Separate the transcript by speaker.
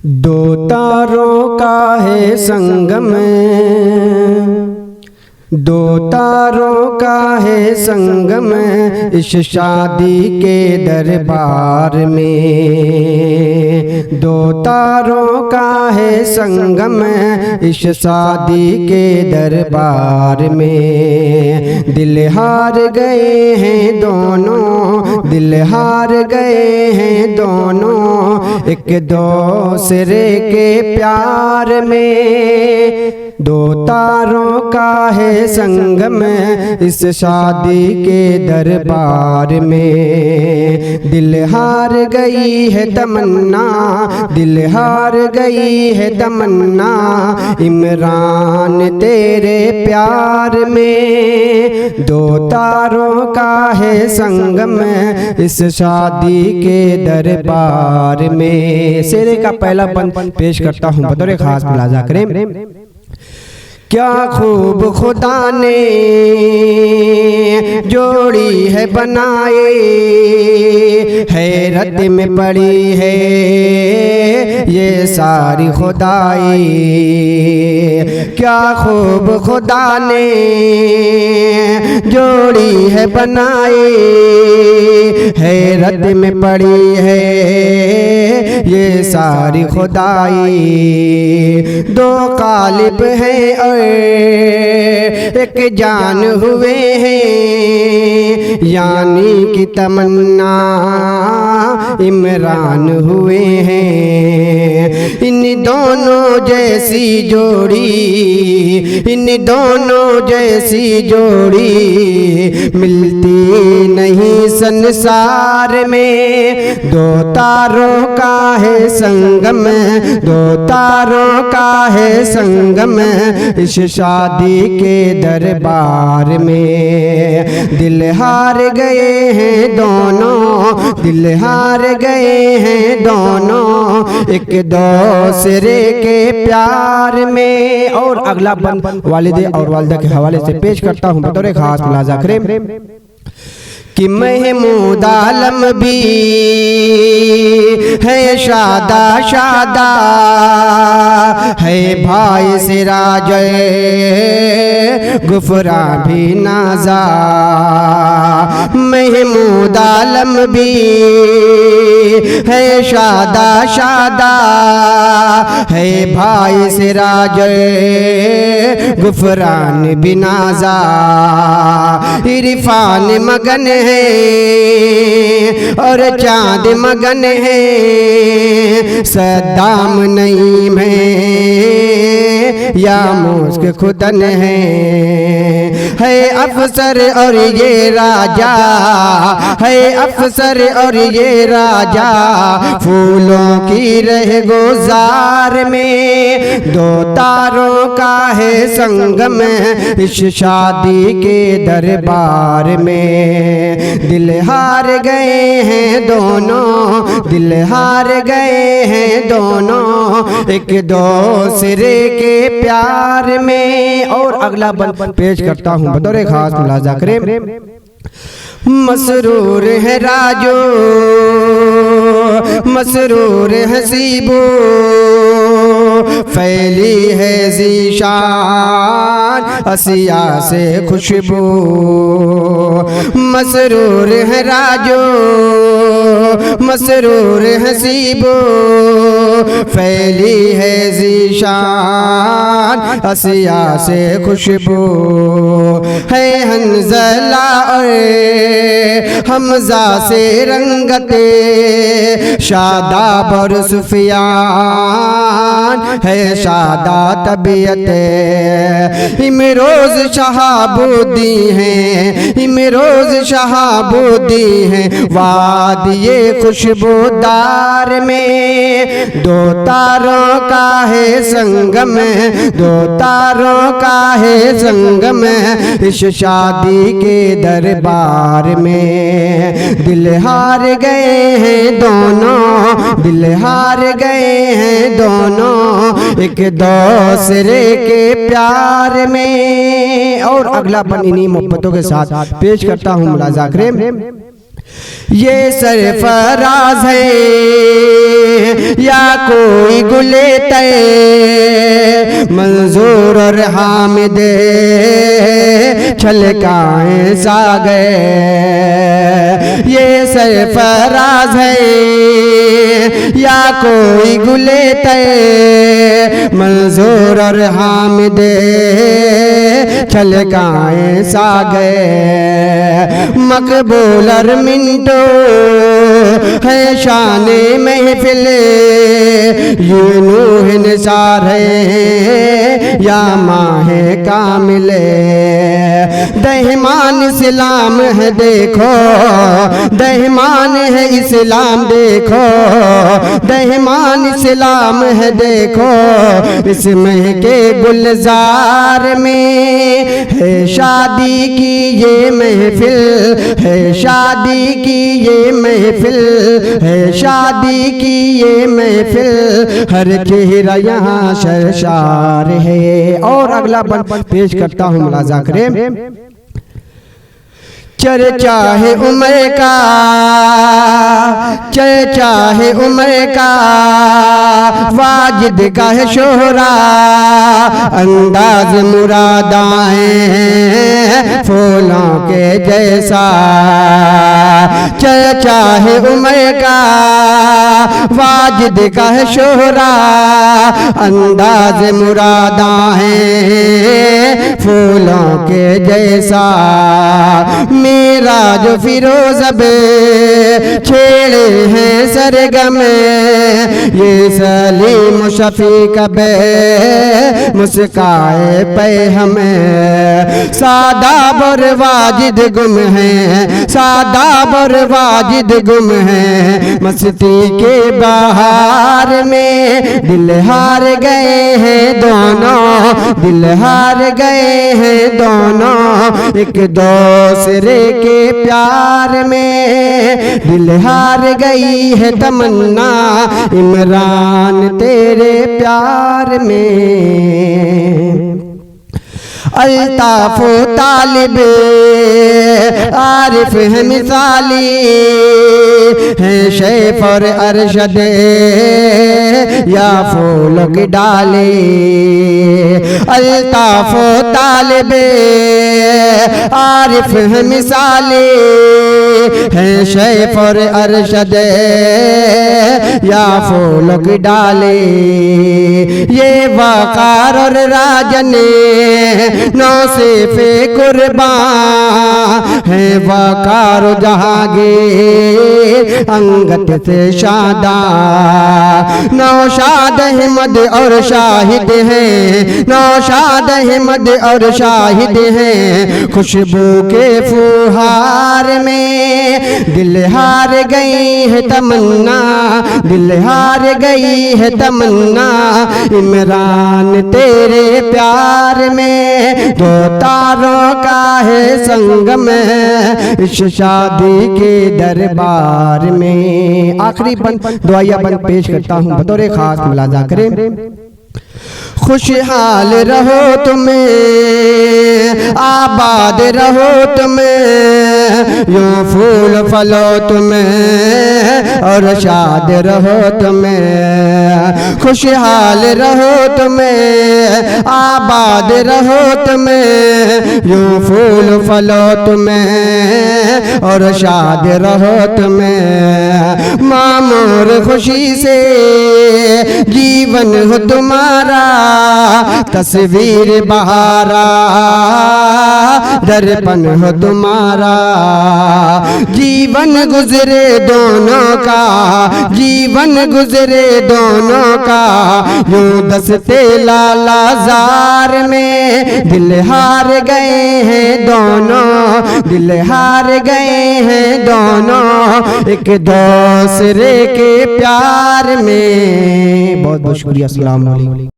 Speaker 1: दो तारों का है संगम, दो तारों का है संगम इस शादी के दरबार में। दो तारों का है संगम इस शादी के दरबार में। दिल हार गए हैं दोनों, दिल हार गए हैं दोनों एक दूसरे के प्यार में। दो तारों का है संगम इस शादी के दरबार में। दिल हार गई है तमन्ना, दिल हार गई है तमन्ना इमरान तेरे प्यार में। दो तारों का है संगम इस शादी के दरबार में। शेरे का पहला बंद पेश करता हूँ बतौर खास मुलाजा करें। क्या खूब खुदा ने जोड़ी है बनाए, हैरत में पड़ी है ये सारी खुदाई। क्या खूब खुदा ने जोड़ी है बनाए, हैरत में पड़ी है ये सारी खुदाई। दो कालिब हैं और एक जान हुए हैं, यानी कि तमन्ना इमरान हुए हैं। इन दोनों जैसी जोड़ी, इन दोनों जैसी जोड़ी मिलती नहीं संसार में। दो तारों का है संगम, दो तारों का है संगम इस शादी के दरबार में। दिल हार गए हैं दोनों, दिल हार गए हैं दोनों एक दूसरे के प्यार में। और अगला बंद वालिदे और वालिदा के हवाले से पेश करता हूँ बतौर खास मुलाजा करें कि महमूद आलम भी है शादा शादा, है भाई सिराज गुफरा भी नाजा। महमूद आलम भी है शादा शादा, है भाई सिराज गुफरान भी नाजा। इरफान मगन है और चाँद मगन है, सद्दाम नईम है या मुस्क खुदन है अफसर और ये राजा, है अफसर और ये राजा फूलों की रह गुजार में। दो तारों का है संगम इस शादी के दरबार में। दिल हार गए हैं दोनों, दिल हार गए हैं दोनों एक दूसरे के प्यार में। और अगला बंद पेश करता हूँ बतौर खास मुलाजा करें। मसरूर है राजो, मसरूर है सीबो, फैली है ज़ीशान असिया से खुशबू। मसरूर है राजो, मसरूर है सीबो, फैली है ज़ीशान असिया से खुशबू। है हंज़ला और हमजा से रंगते, शादाब और सुफियान है शादा तबीयत। इमरोज शहाबुद्दी हैं, इमरोज शहाबुद्दी हैं वादिये खुशबूदार में। दो तारों का है संगम, दो तारों का है संगम इस शादी के दरबार में। दिल हार गए हैं दोनों, दिल हार गए हैं दोनों एक दूसरे के प्यार में। और अगला बन इन्हीं मोहब्बतों के साथ पेश करता हूँ मुलाजा करें। ये सरफराज है या कोई गुले तय मंजूर और हामिद छलकाएं सागे। ये सरफराज है या कोई गुले तय मंजूर और हामिद छलकाएं सागे। मकबूल और मिंटो है शाने महफिल ये नूह निसार है या माहे कामिल। दहमान इस्लाम है देखो, दहमान है इस्लाम देखो, दहमान इस्लाम है देखो। इसमें के गुलजार में है शादी की ये महफिल, है शादी की ये महफिल, है शादी की ये महफिल। हर चेहरा यहाँ शर्शार है। और अगला बंद पेश करता हूँ, मुलाजा करें। चर्चा है उम्र का, चर्चा है उम्र का, वाजिद का है शोहरा, अंदाज मुरादाएं फूलों के जैसा। चर्चा है उम्र का, वाजिद का है शोहरा, अंदाज मुरादाएं फूलों के जैसा। मेरा जो फिरोज अब छेड़े हैं सरगम ये सलीम शफीक बे मुस्काए पे हमें। सादाब और वाजिद गुम हैं, सादाब और वाजिद गुम हैं मस्ती के बहार में। दिल हार गए हैं दोनों, दिल हार गए हैं दोनों एक दूसरे के प्यार में। दिल हार गई है तमन्ना इमरान तेरे प्यार में। अल्ताफ तालिब आरिफ है मिसाली है शेफ और अरशद या फूलों की डाली। अल्ताफ तालिब आरिफ है मिसाली है शेफ और अरशद या फूलों की डाली। ये वकार और राजन नौसिफे कुर्बान है वकार जहांगीर अंगत से शादा। नौशाद अहमद और शाहिद हैं, नौशाद अहमद और शाहिद हैं खुशबू के फुहार में। दिल हार गई है तमन्ना, दिल हार गई है तमन्ना इमरान तेरे प्यार में। दो तारों का है संगम इस शादी के दरबार में। आखिरी बंद दुआया बंद पेश करता हूँ बतौर खास, मुलाजा करें। खुशहाल रहो तुम्हें, आबाद रहो तुम्हें, यूं फूल फलो तुम्हें और शाद रहो तुम्हें। खुशहाल रहो तुम्हें, आबाद रहो तुम्हें, यूं फूल फलो तुम्हें और शाद रहो तुम्हें। मामूर खुशी से जीवन हो तुम्हारा, तस्वीर बहारा दर्पण हो तुम्हारा। जीवन गुजरे दोनों का, जीवन गुजरे दोनों का, यूं दस्ते लाला जार में। दिल हार गए हैं दोनों, दिल हार गए हैं दोनों एक दूसरे के प्यार में। बहुत बहुत शुक्रिया। अस्सलाम वालेकुम।